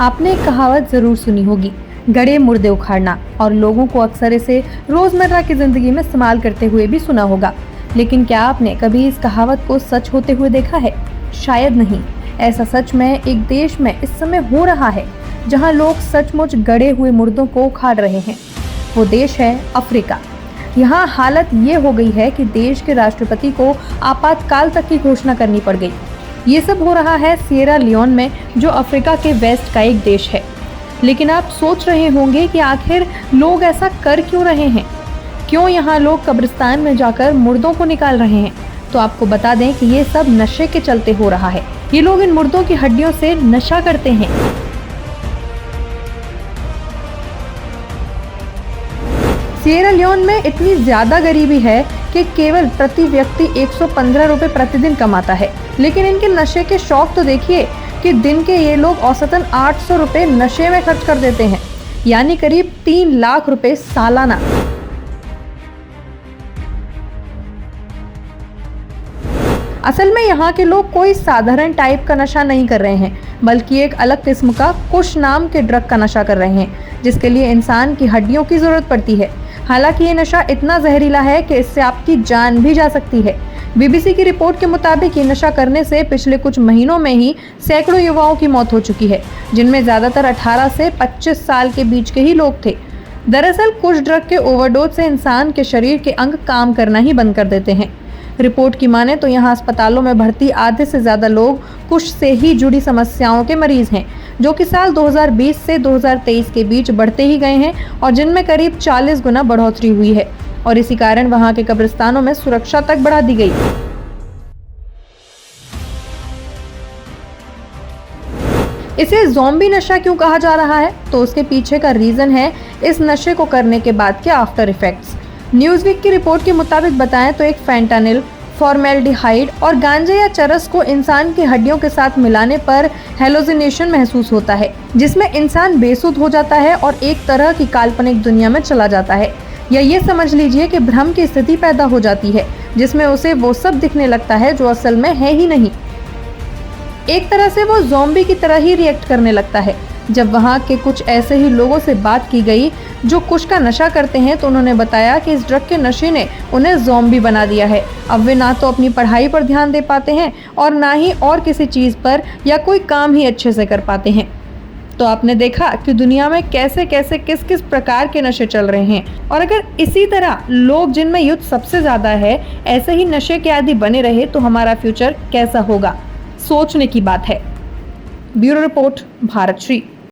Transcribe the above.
आपने एक कहावत जरूर सुनी होगी, गड़े मुर्दे उखाड़ना, और लोगों को अक्सर इसे रोजमर्रा की जिंदगी में इस्तेमाल करते हुए भी सुना होगा। लेकिन क्या आपने कभी इस कहावत को सच होते हुए देखा है? शायद नहीं। ऐसा सच में एक देश में इस समय हो रहा है जहां लोग सचमुच गड़े हुए मुर्दों को उखाड़ रहे हैं। वो देश है अफ्रीका। यहाँ हालत ये हो गई है कि देश के राष्ट्रपति को आपातकाल तक की घोषणा करनी पड़ गई। ये सब हो रहा है सिएरा लियोन में, जो अफ्रीका के वेस्ट का एक देश है। लेकिन आप सोच रहे होंगे कि आखिर लोग ऐसा कर क्यों रहे हैं? क्यों यहाँ लोग कब्रिस्तान में जाकर मुर्दों को निकाल रहे हैं? तो आपको बता दें कि ये सब नशे के चलते हो रहा है। ये लोग इन मुर्दों की हड्डियों से नशा करते हैं। सिएरा लियोन में इतनी ज्यादा गरीबी है कि केवल प्रति व्यक्ति 115 रुपए प्रतिदिन कमाता है। लेकिन इनके नशे के शौक तो देखिए कि दिन के ये लोग औसतन 800 रुपए नशे में खर्च कर देते हैं, यानी करीब 3 लाख रुपए सालाना। असल में यहाँ के लोग कोई साधारण टाइप का नशा नहीं कर रहे हैं, बल्कि एक अलग किस्म का कुश नाम के ड्रग का नशा कर रहे हैं, जिसके लिए इंसान की हड्डियों की जरूरत पड़ती है। हालांकि ये नशा इतना जहरीला है कि इससे आपकी जान भी जा सकती है। बीबीसी की रिपोर्ट के मुताबिक ये नशा करने से पिछले कुछ महीनों में ही सैकड़ों युवाओं की मौत हो चुकी है, जिनमें ज्यादातर 18 से 25 साल के बीच के ही लोग थे। दरअसल कुछ ड्रग के ओवरडोज से इंसान के शरीर के अंग काम करना ही बंद कर देते हैं। रिपोर्ट की माने तो यहाँ अस्पतालों में भर्ती आधे से ज्यादा लोग कुश से ही जुड़ी समस्याओं के मरीज हैं, जो कि साल 2020 से 2023 के बीच बढ़ते ही गए हैं और जिनमें करीब 40 गुना बढ़ोतरी हुई है। और इसी कारण वहां के कब्रिस्तानों में सुरक्षा तक बढ़ा दी गई। इसे ज़ॉम्बी नशा क्यों कहा जा रहा है? तो उसके पीछे का रीजन है इस नशे को करने के बाद के आफ्टर इफेक्ट्स। न्यूज़वीक की रिपोर्ट के मुताबिक बताएं तो एक फैंटानिल, फॉर्मेल्डिहाइड और गांजे या चरस को इंसान की हड्डियों के साथ मिलाने पर हेलोसिनेशन महसूस होता है, जिसमें इंसान बेसुध हो जाता है और एक तरह की काल्पनिक दुनिया में चला जाता है, या ये समझ लीजिए कि भ्रम की स्थिति पैदा हो जाती है, जिसमें उसे वो सब दिखने लगता है जो असल में है ही नहीं। एक तरह से वो ज़ॉम्बी की तरह ही रिएक्ट करने लगता है। जब वहाँ के कुछ ऐसे ही लोगों से बात की गई जो कुश का नशा करते हैं, तो उन्होंने बताया कि इस ड्रग के नशे ने उन्हें ज़ॉम्बी बना दिया है। अब वे ना तो अपनी पढ़ाई पर ध्यान दे पाते हैं और ना ही और किसी चीज़ पर या कोई काम ही अच्छे से कर पाते हैं। तो आपने देखा कि दुनिया में कैसे कैसे किस किस प्रकार के नशे चल रहे हैं, और अगर इसी तरह लोग जिनमें युद्ध सबसे ज़्यादा है ऐसे ही नशे के आदी बने रहे तो हमारा फ्यूचर कैसा होगा? सोचने की बात है। Bureau report, Bharat Shri.